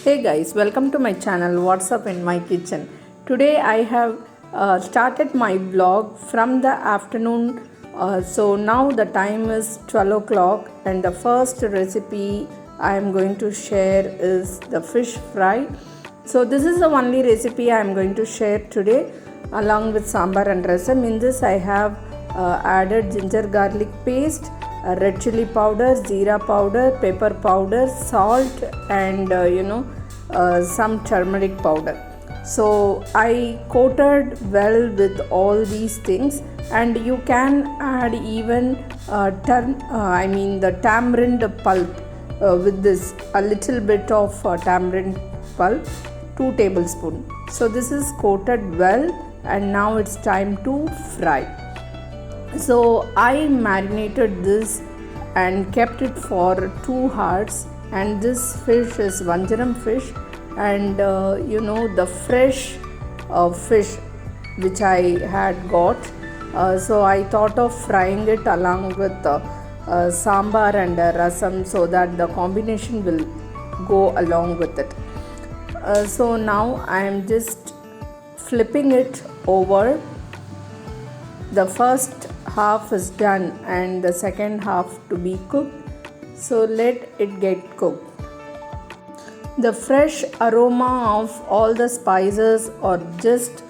Hey guys, welcome to my channel What's Up in My Kitchen. Today I have started my vlog from the afternoon. So now the time is 12 o'clock and the first recipe I am going to share is the fish fry. So this is the only recipe I am going to share today along with sambar and rasam. In this I have added ginger garlic paste, red chili powder, jeera powder, pepper powder, salt and some turmeric powder. So I coated well with all these things, and you can add even the tamarind pulp with this, a little bit of tamarind pulp, 2 tablespoons. So this is coated well, and now it's time to fry. So I marinated this and kept it for 2 hours, and this fish is Vanjaram fish, and the fresh fish which I had got. So I thought of frying it along with sambar and rasam so that the combination will go along with it. So now I am just flipping it over. The first half is done and the second half to be cooked. So let it get cooked. The fresh aroma of all the spices are just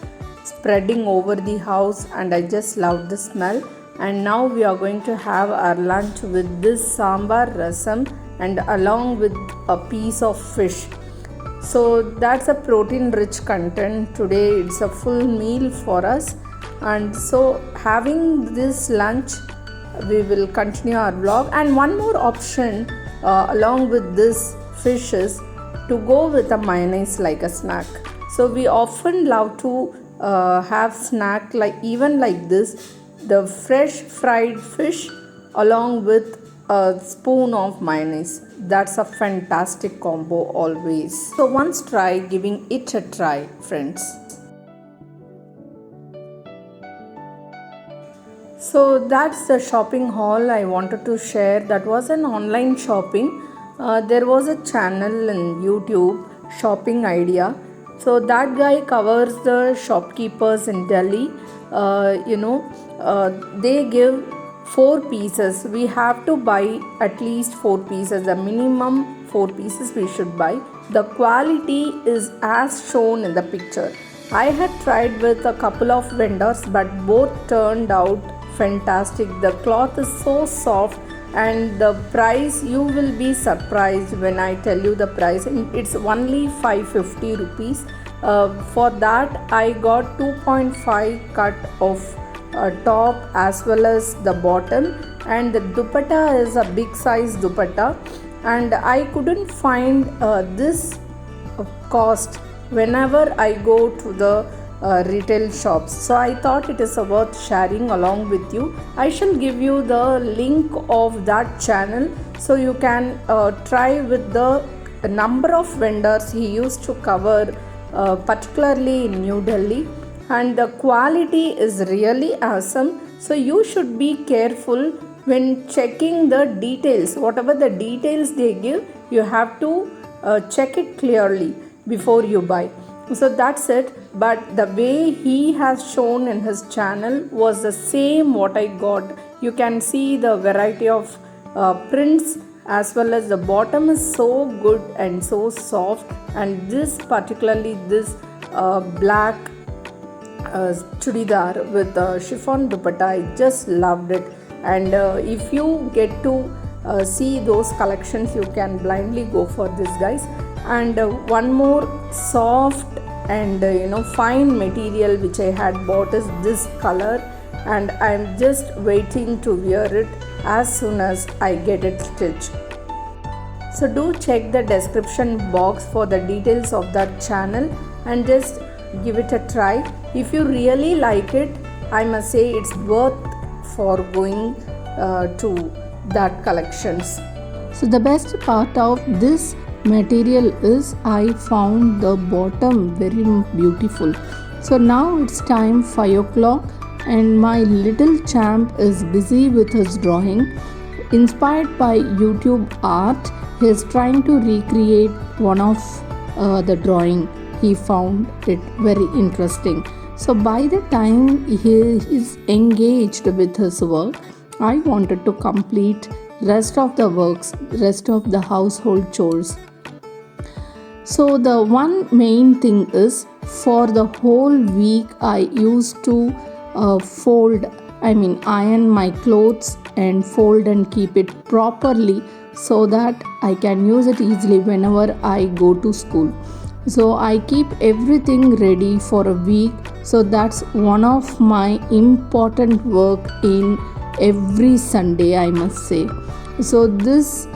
spreading over the house, and I just love the smell. And now we are going to have our lunch with this sambar, rasam, and along with a piece of fish. So that's a protein rich content. Today it's a full meal for us. And so having this lunch, we will continue our vlog. And one more option along with this fish is to go with a mayonnaise like a snack. So we often love to have snack like this, the fresh fried fish along with a spoon of mayonnaise. That's a fantastic combo always. So once try giving it a try, friends. So that's the shopping haul I wanted to share. That was an online shopping. There was a channel in YouTube, Shopping Idea. So that guy covers the shopkeepers in Delhi. They give 4 pieces. We have to buy at least 4 pieces. The minimum 4 pieces we should buy. The quality is as shown in the picture. I had tried with a couple of vendors, but both turned out fantastic. The cloth is so soft, and the price, you will be surprised when I tell you the price. It's only 550 rupees. For that I got 2.5 cut of top as well as the bottom, and the dupatta is a big size dupatta, and I couldn't find this cost whenever I go to the retail shops. So I thought it is worth sharing along with you. I shall give you the link of that channel so you can try with the number of vendors he used to cover, particularly in New Delhi, and the quality is really awesome. So you should be careful when checking the details. Whatever the details they give, you have to check it clearly before you buy. So that's it. But the way he has shown in his channel was the same what I got. You can see the variety of prints, as well as the bottom is so good and so soft, and this particularly this black chudidar with chiffon dupatta, I just loved it. And if you get to see those collections, you can blindly go for this, guys. And one more soft and fine material which I had bought is this color, and I'm just waiting to wear it as soon as I get it stitched. So do check the description box for the details of that channel and just give it a try. If you really like it, I must say it's worth for going to that collections. So the best part of this material is I found the bottom very beautiful. So now it's time 5 o'clock and my little champ is busy with his drawing. Inspired by YouTube art, he is trying to recreate one of the drawing. He found it very interesting. So by the time he is engaged with his work, I wanted to complete rest of the works, rest of the household chores. So the one main thing is, for the whole week I used to iron my clothes and fold and keep it properly so that I can use it easily whenever I go to school. So I keep everything ready for a week. So that's one of my important work in every Sunday, I must say. So this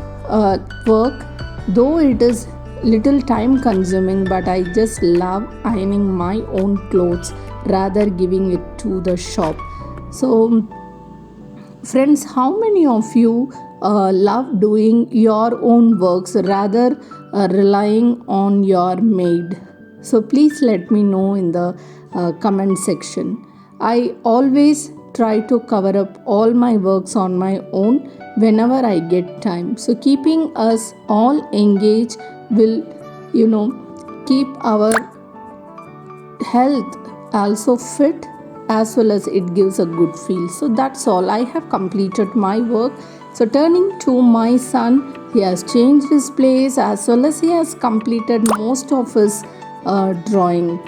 work, though it is little time consuming, but I just love ironing my own clothes rather giving it to the shop. So friends, how many of you love doing your own works rather relying on your maid? So please let me know in the comment section. I always try to cover up all my works on my own whenever I get time. So keeping us all engaged will, keep our health also fit, as well as it gives a good feel. So that's all. I have completed my work. So turning to my son, he has changed his place as well as he has completed most of his drawing.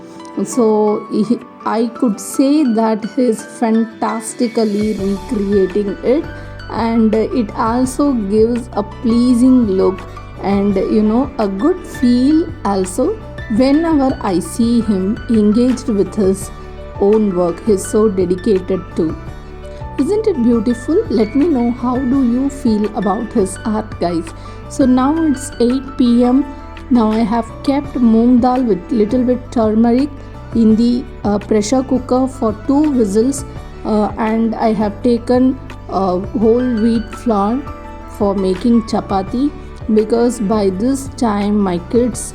So I could say that he is fantastically recreating it, and it also gives a pleasing look and a good feel also whenever I see him engaged with his own work. He's so dedicated to. Isn't it beautiful? Let me know how do you feel about his art, guys. So now it's 8 p.m. Now I have kept moong dal with little bit turmeric in the pressure cooker for 2 whistles, and I have taken whole wheat flour for making chapati, because by this time my kids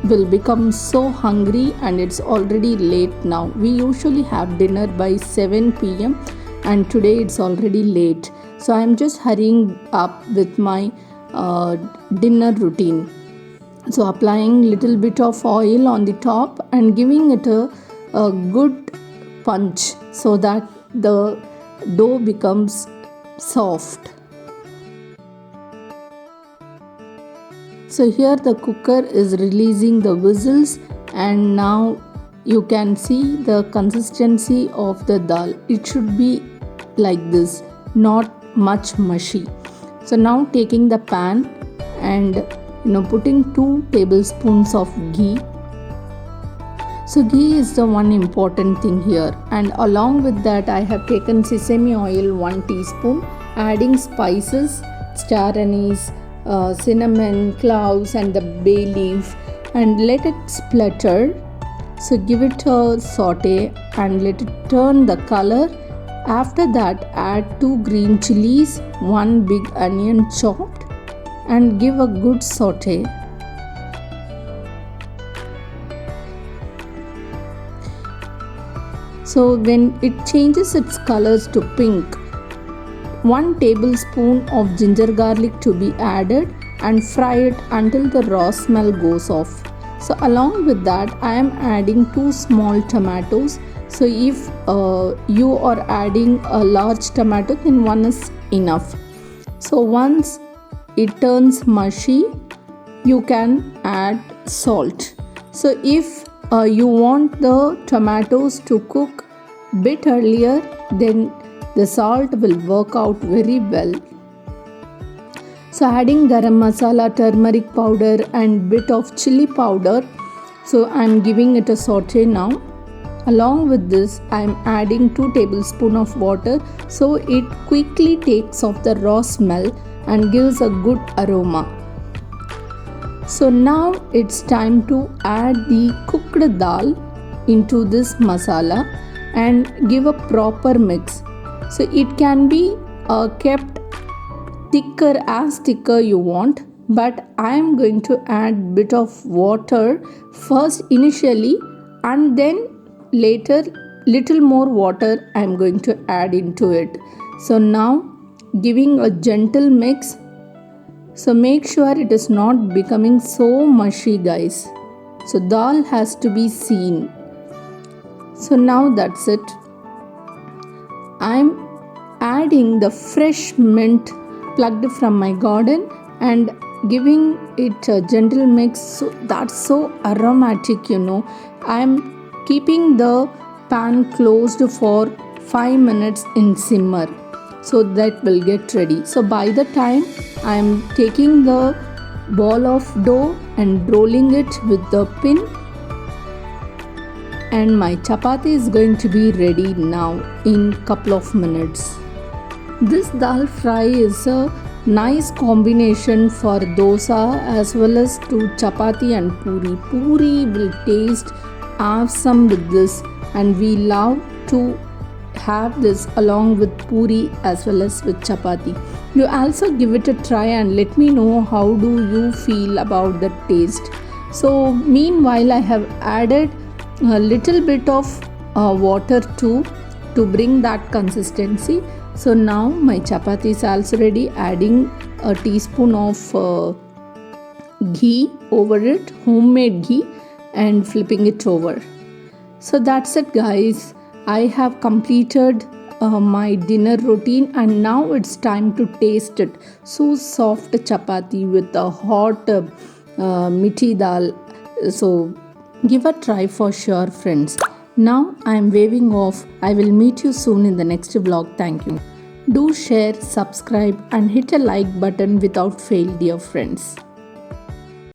will become so hungry and it's already late now. We usually have dinner by 7 p.m. and today it's already late. So I'm just hurrying up with my dinner routine. So applying little bit of oil on the top and giving it a good punch so that the dough becomes soft. So here the cooker is releasing the whistles, and now you can see the consistency of the dal. It should be like this, not much mushy. So now taking the pan and putting 2 tablespoons of ghee. So ghee is the one important thing here, and along with that I have taken sesame oil 1 teaspoon, adding spices, star anise, cinnamon, cloves and the bay leaf, and let it splutter. So give it a saute and let it turn the color. After that add 2 green chilies, 1 big onion chopped, and give a good saute. So when it changes its colors to pink, 1 tablespoon of ginger garlic to be added and fry it until the raw smell goes off. So along with that I am adding 2 small tomatoes. So if you are adding a large tomato, then 1 is enough. So once it turns mushy, you can add salt. So if you want the tomatoes to cook bit earlier, then the salt will work out very well. So adding garam masala, turmeric powder and bit of chili powder. So I am giving it a saute now. Along with this I am adding 2 tablespoons of water, so it quickly takes off the raw smell and gives a good aroma. So now it's time to add the cooked dal into this masala and give a proper mix. So it can be kept thicker you want, but I am going to add bit of water first initially, and then later little more water I am going to add into it. So now giving a gentle mix. So make sure it is not becoming so mushy, guys. So dal has to be seen. So now that's it. I'm adding the fresh mint plucked from my garden and giving it a gentle mix. So that's so aromatic, I'm keeping the pan closed for 5 minutes in simmer, so that will get ready. So by the time I am taking the ball of dough and rolling it with the pin, and my chapati is going to be ready now in couple of minutes. This dal fry is a nice combination for dosa as well as to chapati and puri. Puri will taste awesome with this, and we love to have this along with puri as well as with chapati. You also give it a try and let me know how do you feel about the taste. So meanwhile, I have added a little bit of water too to bring that consistency. So now my chapati is also ready, adding a teaspoon of ghee over it, homemade ghee, and flipping it over. So that's it, guys. I have completed my dinner routine, and now it's time to taste it. So soft chapati with a hot mithi dal. So give a try for sure, friends. Now I am waving off. I will meet you soon in the next vlog. Thank you. Do share, subscribe, and hit a like button without fail, dear friends.